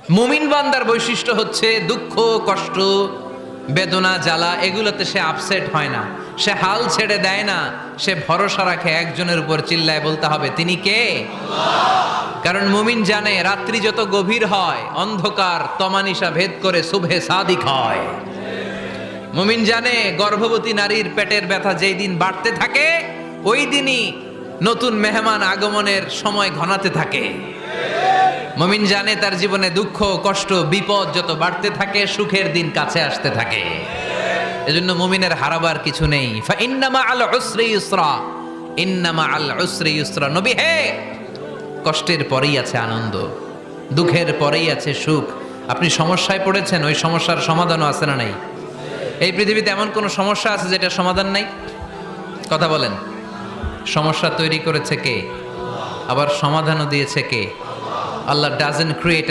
মুমিন বান্দার বৈশিষ্ট্য হচ্ছে দুঃখ কষ্ট বেদনা জ্বালা এগুলোতে সে আপসেট হয় না, সে হাল ছেড়ে দেয় না, সে ভরসা রাখে একজনের উপর, চিল্লায় বলতে হবে তিনি কে? কারণ মুমিন জানে রাত্রি যত গভীর হয় অন্ধকার তমানিসা ভেদ করে সুবহে সাদিক হয়। মুমিন জানে গর্ভবতী নারীর পেটের ব্যথা যেই দিন বাড়তে থাকে ওই দিনই নতুন মেহমান আগমনের সময় ঘনাতে থাকে। মুমিন জানে তার জীবনে দুঃখ কষ্ট বিপদ যত বাড়তে থাকে সুখের দিন কাছে আসতে থাকে। এজন্য মুমিনের হারাবার কিছু নেই। ফা ইন্নামা আল উসরি ইউসরা, ইন্নামা আল উসরি ইউসরা। নবী হে, কষ্টের পরেই আছে আনন্দ, দুঃখের পরেই আছে সুখ। আপনি সমস্যায় পড়েছেন, ওই সমস্যার সমাধানও আছে না নাই? এই পৃথিবীতে এমন কোন সমস্যা আছে যেটা সমাধান নাই? কথা বলেন। সমস্যা তৈরি করেছে কে? আবার সমাধানও দিয়েছে কে? আল্লাহ ডাজন্ট ক্রিয়েট